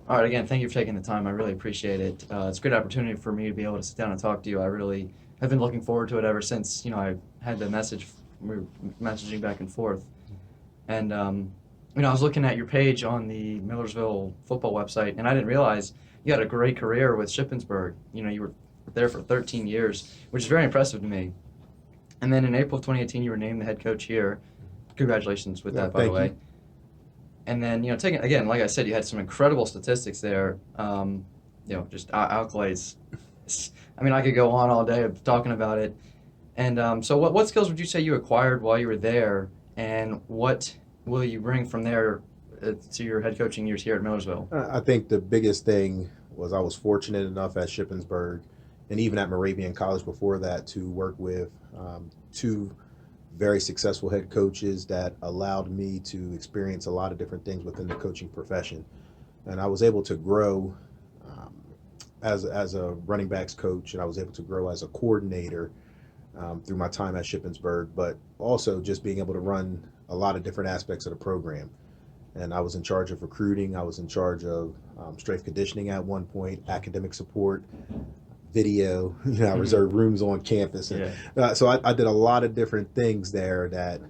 All right, again, thank you for taking the time. I really appreciate it. It's a great opportunity for me to be able to sit down and talk to you. I really have been looking forward to it ever since, I had the message, we were messaging back and forth. And, I was looking at your page on the Millersville football website, and I didn't realize you had a great career with Shippensburg. You were there for 13 years, which is very impressive to me. And then in April of 2018, you were named the head coach here. Congratulations with Yeah, that, by the thank way. you. And then, taking again, like I said, you had some incredible statistics there. Just accolades. I mean, I could go on all day of talking about it. And so, what skills would you say you acquired while you were there, and what will you bring from there to your head coaching years here at Millersville? I think the biggest thing was I was fortunate enough at Shippensburg and even at Moravian College before that to work with two very successful head coaches that allowed me to experience a lot of different things within the coaching profession. And I was able to grow um, as a running backs coach, and I was able to grow as a coordinator through my time at Shippensburg, but also just being able to run a lot of different aspects of the program. And I was in charge of recruiting. I was in charge of strength conditioning at one point, academic support, video. I Hmm. reserved rooms on campus, and Yeah. so I did a lot of different things there that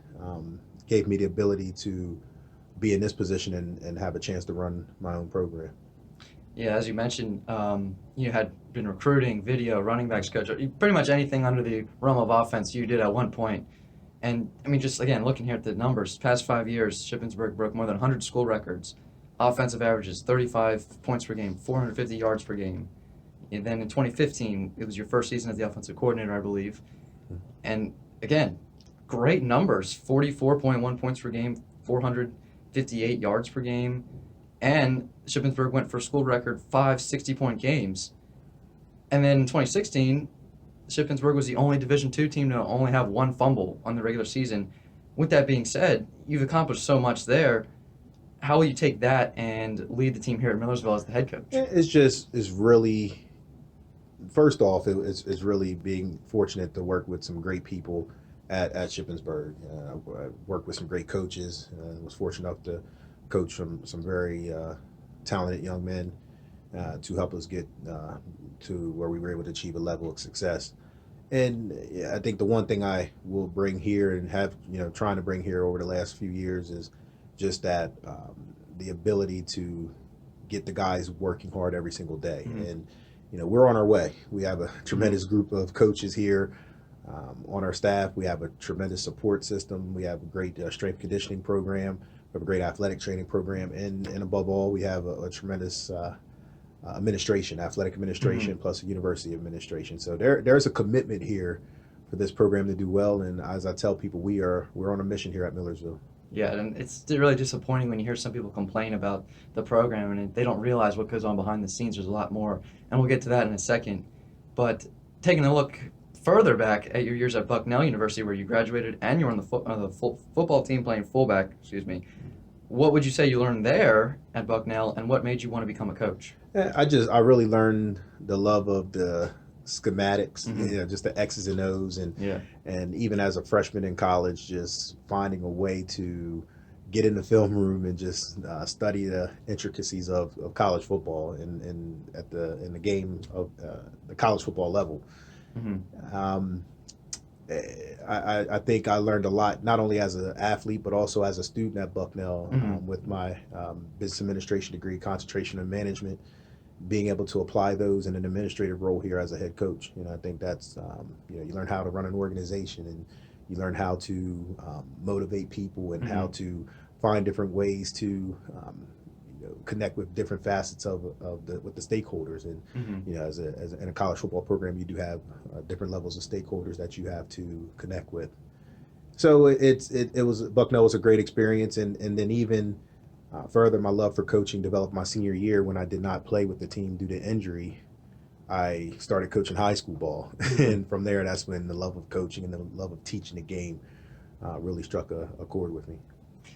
gave me the ability to be in this position and have a chance to run my own program. Yeah, as you mentioned, you had been recruiting, video, running backs coach, pretty much anything under the realm of offense you did at one point. And I mean, just again, looking here at the numbers, past 5 years, Shippensburg broke more than 100 school records. Offensive averages, 35 points per game, 450 yards per game. And then in 2015, it was your first season as the offensive coordinator, I believe. And again, great numbers, 44.1 points per game, 458 yards per game. And Shippensburg went for a school record 5 60-point games. And then in 2016, Shippensburg was the only Division II team to only have one fumble on the regular season. With that being said, you've accomplished so much there. How will you take that and lead the team here at Millersville as the head coach? It's really first off, it's really being fortunate to work with some great people at Shippensburg. I worked with some great coaches. Was fortunate enough to coach some very talented young men to help us get to where we were able to achieve a level of success. And yeah, I think the one thing I will bring here and have, trying to bring here over the last few years is just that the ability to get the guys working hard every single day. Mm-hmm. And, we're on our way. We have a Mm-hmm. tremendous group of coaches here on our staff. We have a tremendous support system. We have a great strength conditioning program. We have a great athletic training program. And above all, we have a tremendous administration, athletic Mm-hmm. administration, plus a university administration. So there's a commitment here for this program to do well. And as I tell people, we're on a mission here at Millersville. Yeah, and it's really disappointing when you hear some people complain about the program and they don't realize what goes on behind the scenes. There's a lot more, and we'll get to that in a second. But taking a look further back at your years at Bucknell University, where you graduated and you were on the football team playing fullback, excuse me, what would you say you learned there at Bucknell, and what made you want to become a coach? I really learned the love of the schematics, Hmm. just the X's and O's, Yeah. and even as a freshman in college, just finding a way to get in the film room and just study the intricacies of college football and at the in the game of the college football level. Hmm. Um, I think I learned a lot, not only as an athlete, but also as a student at Bucknell Hmm. with my business administration degree, concentration in management, being able to apply those in an administrative role here as a head coach. I think that's, you learn how to run an organization and you learn how to motivate people and how Hmm. to find different ways to connect with different facets with the stakeholders. And Hmm. in a college football program, you do have different levels of stakeholders that you have to connect with. So it was Bucknell was a great experience, and then even further, my love for coaching developed my senior year when I did not play with the team due to injury. I started coaching high school ball, and from there, that's when the love of coaching and the love of teaching the game really struck a chord with me.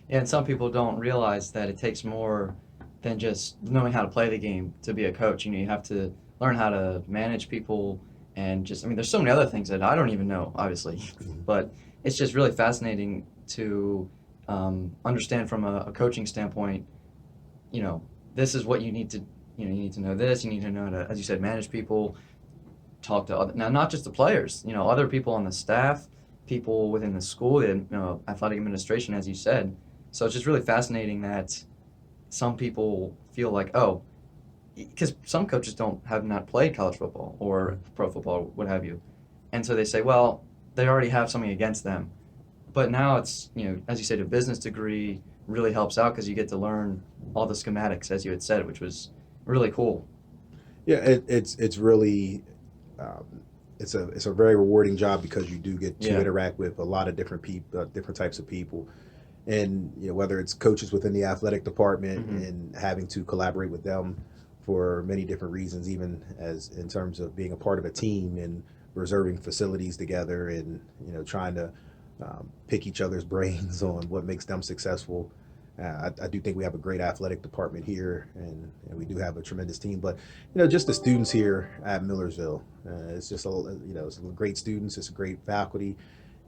Yeah, and some people don't realize that it takes more than just knowing how to play the game to be a coach. You have to learn how to manage people and just, I mean, there's so many other things that I don't even know, obviously, but it's just really fascinating to understand from a coaching standpoint, you know, this is what you need to, you need to know this, you need to know how to, as you said, manage people, talk to other, now not just the players, other people on the staff, people within the school, and athletic administration, as you said. So it's just really fascinating that some people feel like, oh, because some coaches don't have not played college football or pro football, what have you, and so they say, well, they already have something against them. But now it's, as you said, a business degree really helps out because you get to learn all the schematics, as you had said, which was really cool. Yeah, it's really um, it's a very rewarding job because you do get to Yeah. interact with a lot of different people, different types of people, and whether it's coaches within the athletic department Hmm. and having to collaborate with them for many different reasons, even as in terms of being a part of a team and reserving facilities together and trying to pick each other's brains on what makes them successful. I do think we have a great athletic department here, and we do have a tremendous team. But just the students here at Millersville, it's just it's great students, it's a great faculty,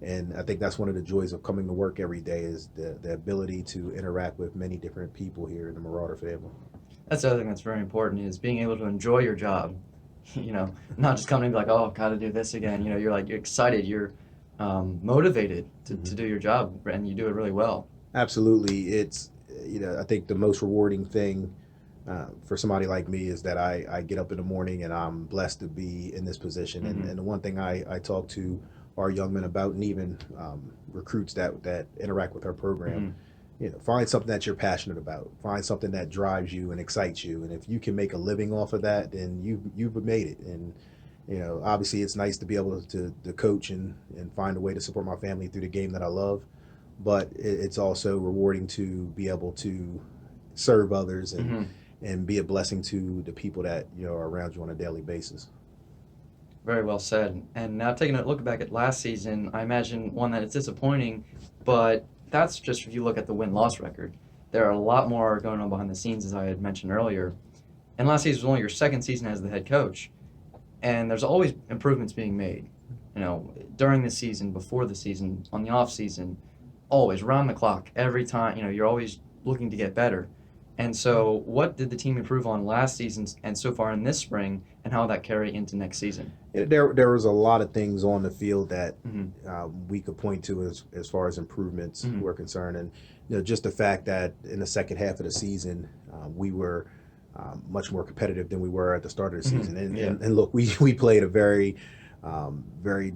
and I think that's one of the joys of coming to work every day is the ability to interact with many different people here in the Marauder family. That's the other thing that's very important is being able to enjoy your job. Not just coming and be like, oh, got to do this again. You're excited, you're motivated to do your job, and you do it really well. Absolutely, it's I think the most rewarding thing for somebody like me is that I get up in the morning and I'm blessed to be in this position. Hmm. And the one thing I talk to our young men about, and even recruits that interact with our program, Hmm. find something that you're passionate about, find something that drives you and excites you, and if you can make a living off of that, then you've made it. And obviously it's nice to be able to coach and find a way to support my family through the game that I love, but it's also rewarding to be able to serve others Hmm. and be a blessing to the people that are around you on a daily basis. Very well said. And now taking a look back at last season, I imagine one that is disappointing, but that's just if you look at the win-loss record. There are a lot more going on behind the scenes, as I had mentioned earlier. And last season was only your second season as the head coach, and there's always improvements being made. During the season, before the season, on the off season, always round the clock, every time. You're always looking to get better. And so, what did the team improve on last season and so far in this spring, and how will that carry into next season? There was a lot of things on the field that Hmm. we could point to as far as improvements Hmm. were concerned, and just the fact that in the second half of the season we were much more competitive than we were at the start of the Hmm. season. And Yeah. look, we played a very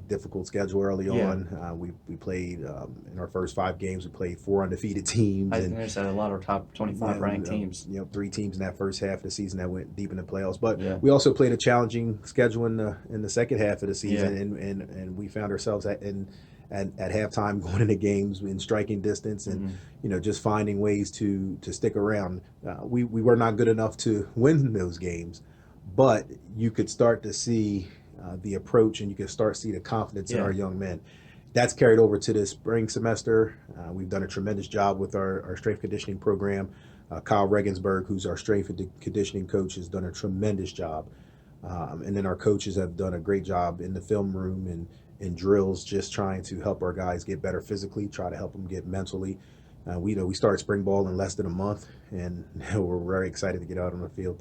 difficult schedule early Yeah. on. We played in our first 5 games. We played 4 undefeated teams, I and noticed that a lot of top 25 ranked teams. 3 teams in that first half of the season that went deep in the playoffs. But Yeah. we also played a challenging schedule in the second half of the Yeah. season, and we found ourselves at halftime going into games in striking distance, and Hmm. just finding ways to stick around. We were not good enough to win those games, but you could start to see the approach, and you could start to see the confidence in Yeah. our young men. That's carried over to this spring semester. We've done a tremendous job with our strength conditioning program. Kyle Regensburg, who's our strength and conditioning coach, has done a tremendous job. And then our coaches have done a great job in the film room and in drills, just trying to help our guys get better physically, try to help them get mentally. We started spring ball in less than a month, and we're very excited to get out on the field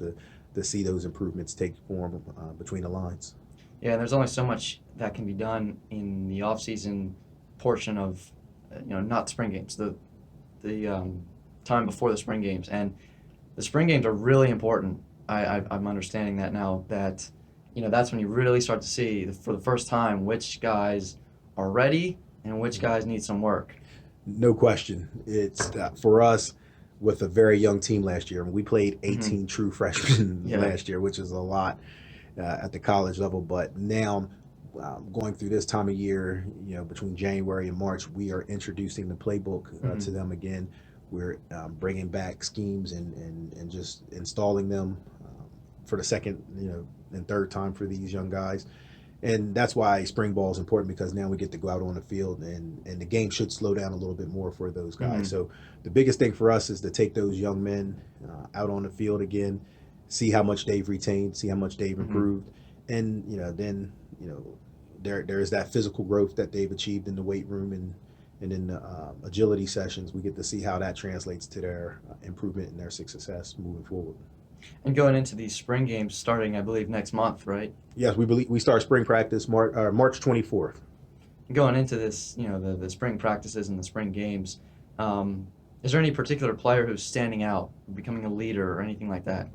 to see those improvements take form between the lines. Yeah, and there's only so much that can be done in the off-season portion of, not spring games, the time before the spring games, and the spring games are really important. I'm understanding that now that, that's when you really start to see for the first time which guys are ready and which guys need some work. No question. It's for us with a very young team last year. We played Hmm. 18 true freshmen Yeah. last year, which is a lot at the college level. But now, going through this time of year, between January and March, we are introducing the playbook Hmm. to them again. We're bringing back schemes and just installing them for the second, and third time for these young guys. And that's why spring ball is important, because now we get to go out on the field, and the game should slow down a little bit more for those guys. Hmm. So the biggest thing for us is to take those young men out on the field again, see how much they've retained, see how much they've Hmm. improved, and then there is that physical growth that they've achieved in the weight room, and and in the agility sessions, we get to see how that translates to their improvement and their success moving forward. And going into these spring games starting, I believe, next month, right? Yes, we start spring practice March 24th. Going into this, the spring practices and the spring games, is there any particular player who's standing out, becoming a leader or anything like that?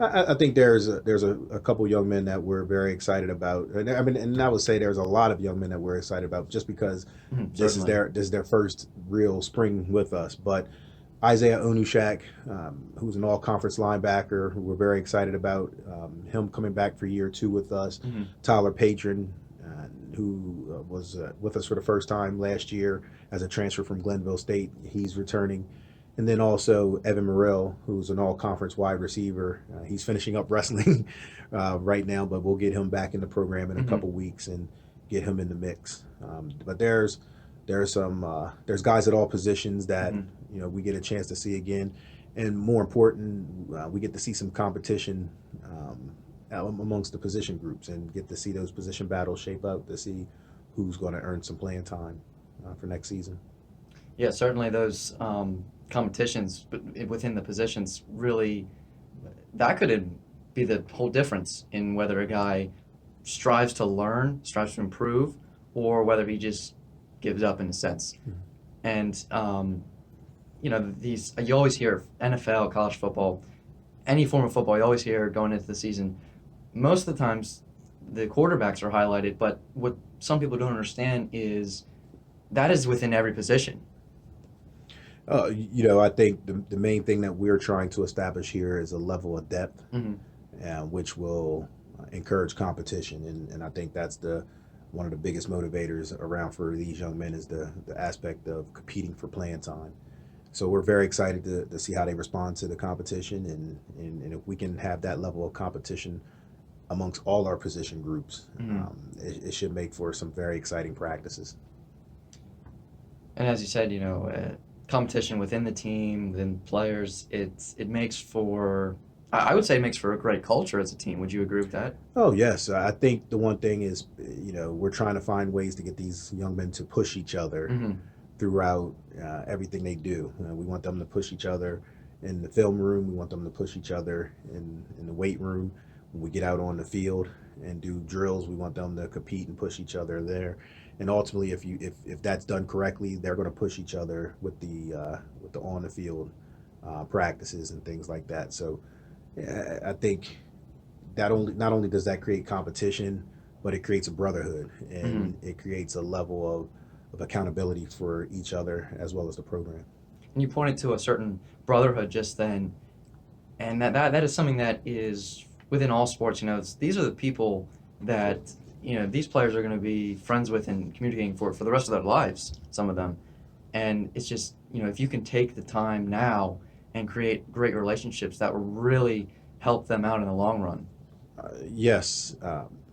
I think there's a couple young men that we're very excited about, and I mean, and I would say there's a lot of young men that we're excited about just because Mhm, this is certainly. their first real spring with us. But Isaiah Onushak, who's an all-conference linebacker, who we're very excited about, him coming back for year two with us. Hmm. Tyler Patron, who was with us for the first time last year as a transfer from Glenville State, he's returning. And then also Evan Morrell, who's an all-conference wide receiver. He's finishing up wrestling right now, but we'll get him back in the program in a Hmm. couple weeks and get him in the mix. But there's guys at all positions that Hmm. we get a chance to see again, and more important, we get to see some competition amongst the position groups and get to see those position battles shape up to see who's going to earn some playing time for next season. Yeah, certainly those competitions within the positions really that could be the whole difference in whether a guy strives to learn, strives to improve, or whether he just gives up in a sense. And these you always hear NFL, college football, any form of football. You always hear going into the season. Most of the times, the quarterbacks are highlighted, but what some people don't understand is that is within every position. I think the main thing that we're trying to establish here is a level of depth, Hmm. which will encourage competition, and I think that's the one of the biggest motivators around for these young men is the aspect of competing for playing time. So we're very excited to see how they respond to the competition, and if we can have that level of competition amongst all our position groups, Hmm. it should make for some very exciting practices. And as you said, competition within the team, then players, it makes for, I would say, it makes for a great culture as a team. Would you agree with that? Oh yes, I think the one thing is, we're trying to find ways to get these young men to push each other Hmm. throughout everything they do. We want them to push each other in the film room. We want them to push each other in the weight room. When we get out on the field and do drills, we want them to compete and push each other there. And ultimately, if that's done correctly, they're going to push each other with the on the field practices and things like that. So I think that only not only does that create competition, but it creates a brotherhood Hmm. and it creates a level of accountability for each other as well as the program. And you pointed to a certain brotherhood just then, and that is something that is within all sports. These are the people that these players are going to be friends with and communicating for the rest of their lives. Some of them, and it's just if you can take the time now and create great relationships, that will really help them out in the long run. Yes,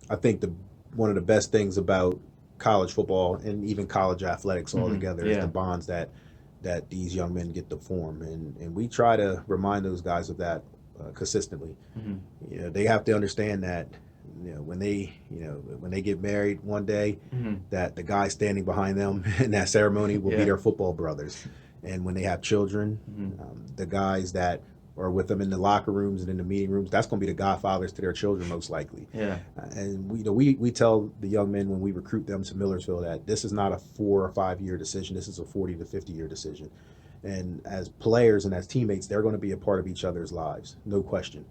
I think the one of the best things about college football and even college athletics Hmm. altogether is the Yeah. bonds that these young men get to form, and we try to remind those guys of that consistently. Hmm. They have to understand that when they get married one day, Hmm. that the guy standing behind them in that ceremony will be Yeah. their football brothers, and when they have children, Hmm. the guys that are with them in the locker rooms and in the meeting rooms, that's going to be the godfathers to their children most likely. Yeah. And we tell the young men when we recruit them to Millersville that this is not a 4 or 5 year decision. This is a 40 to 50 year decision. And as players and as teammates, they're going to be a part of each other's lives, no question.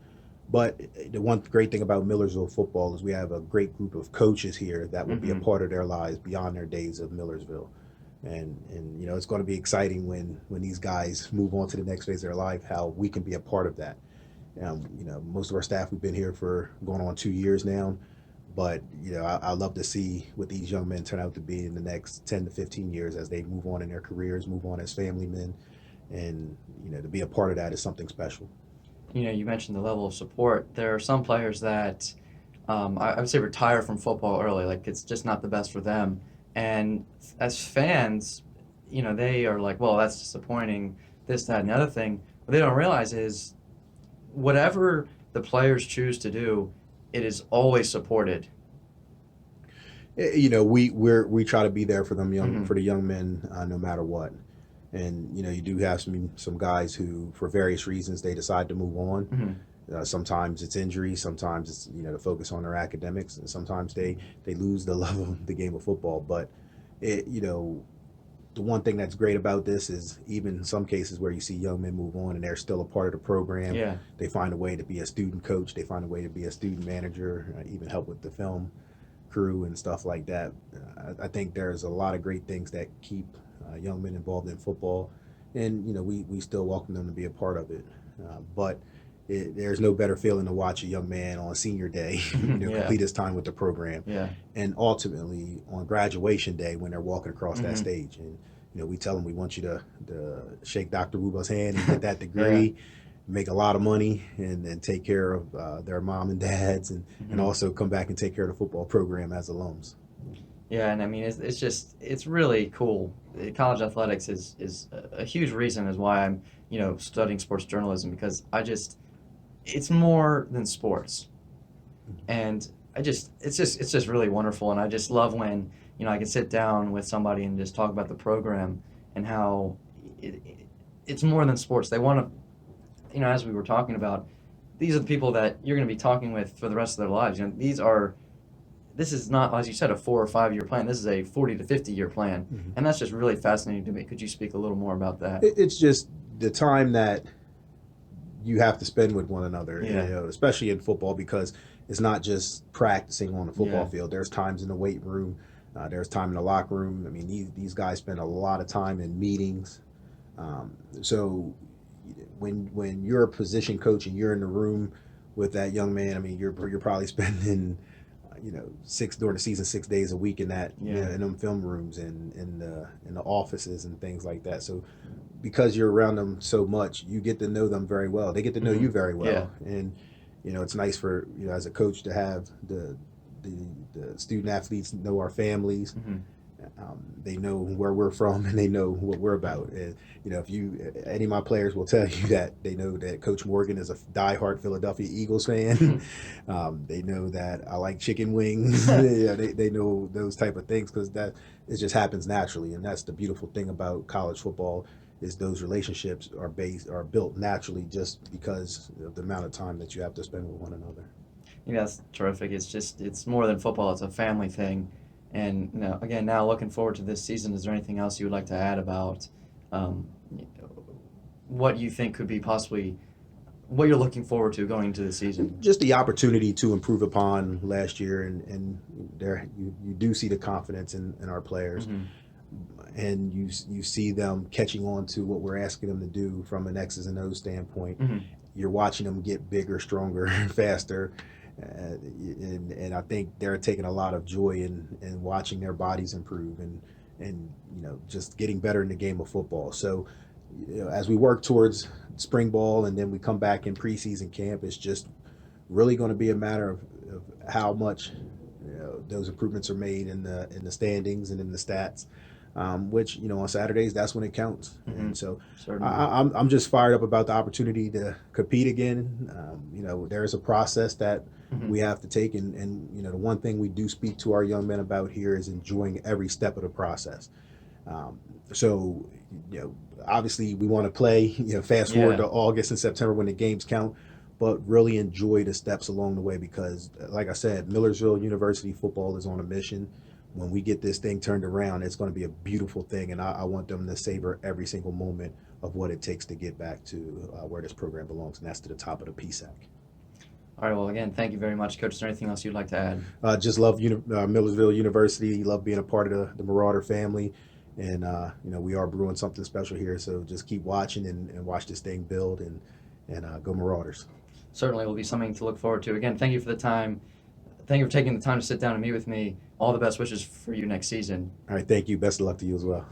But the one great thing about Millersville football is we have a great group of coaches here that will be a Hmm. part of their lives beyond their days of Millersville. And it's going to be exciting when these guys move on to the next phase of their life, how we can be a part of that. Most of our staff, we've been here for going on 2 years now, but I love to see what these young men turn out to be in the next 10 to 15 years as they move on in their careers, move on as family men, and to be a part of that is something special. You mentioned the level of support. There are some players that I would say retire from football early. Like it's just not the best for them. And as fans, they are like, well, that's disappointing. This, that, and the other thing. What they don't realize is whatever the players choose to do, it is always supported. We try to be there for them Hmm. for the young men, no matter what. And you do have some guys who, for various reasons, they decide to move on. Hmm. Sometimes it's injury, sometimes it's to focus on their academics, and sometimes they lose the love of the game of football. But it you know the one thing that's great about this is, even in some cases where you see young men move on and they're still a part of the program, Yeah. they find a way to be a student coach, they find a way to be a student manager, even help with the film crew and stuff like that. I think there's a lot of great things that keep young men involved in football, and we still welcome them to be a part of it. But there's no better feeling to watch a young man on senior day, Yeah. complete his time with the program, Yeah. and ultimately on graduation day when they're walking across that Hmm. stage. And we tell them we want you to shake Dr. Wuba's hand and get that Yeah. degree, make a lot of money, and take care of their mom and dads, and Hmm. also come back and take care of the football program as alums. Yeah, and I mean, it's just it's really cool. College athletics is a huge reason is why I'm studying sports journalism, because it's more than sports, and it's just really wonderful, and I just love when I can sit down with somebody and just talk about the program and how it's more than sports. They want to, as we were talking about, these are the people that you're going to be talking with for the rest of their lives. This is not, as you said, a 4 or 5 year plan. This is a 40 to 50 year plan, Mhm. and that's just really fascinating to me. Could you speak a little more about that? It's just the time that you have to spend with one another, Yeah. especially in football, because it's not just practicing on the football Yeah. field. There's times in the weight room, there's time in the locker room. I mean, these guys spend a lot of time in meetings. So when you're a position coach and you're in the room with that young man, I mean, you're probably spending six during the season 6 days a week in that Yeah. in them film rooms and in the offices and things like that. So because you're around them so much, you get to know them very well. They get to know Hmm. you very Yeah. well, and it's nice for as a coach to have the, the student athletes know our families. Hmm. They know where we're from and they know what we're about. And if you any of my players will tell you that they know that Coach Morgan is a diehard Philadelphia Eagles fan. They know that I like chicken wings. Yeah, they know those type of things because that it just happens naturally, and that's the beautiful thing about college football is those relationships are built naturally just because of the amount of time that you have to spend with one another. That's terrific. It's more than football. It's a family thing. And again, now looking forward to this season. Is there anything else you would like to add about um, what you think could be possibly what you're looking forward to going into the season? Just the opportunity to improve upon last year, and there you do see the confidence in our players, Hmm. and you see them catching on to what we're asking them to do from an X's and O's standpoint. Hmm. You're watching them get bigger, stronger, faster, and I think they're taking a lot of joy in watching their bodies improve and just getting better in the game of football. So as we work towards spring ball and then we come back in preseason camp, it's just really going to be a matter of how much those improvements are made in the standings and in the stats, which on Saturdays that's when it counts. Hmm. And so Certainly. I'm just fired up about the opportunity to compete again. There's a process that Hmm. we have to take, and the one thing we do speak to our young men about here is enjoying every step of the process. Um, so, obviously we want to play, fast forward Yeah. to August and September when the games count, but really enjoy the steps along the way because, like I said, Millersville University football is on a mission. When we get this thing turned around, it's going to be a beautiful thing, and I want them to savor every single moment of what it takes to get back to where this program belongs, and that's to the top of the PSAC. All right. Well, again, thank you very much, Coach. Is there anything else you'd like to add? Just love Millersville University. Love being a part of the Marauder family, and we are brewing something special here. So just keep watching and watch this thing build and go Marauders. Certainly will be something to look forward to. Again, thank you for the time. Thank you for taking the time to sit down and meet with me. All the best wishes for you next season. All right, thank you. Best of luck to you as well.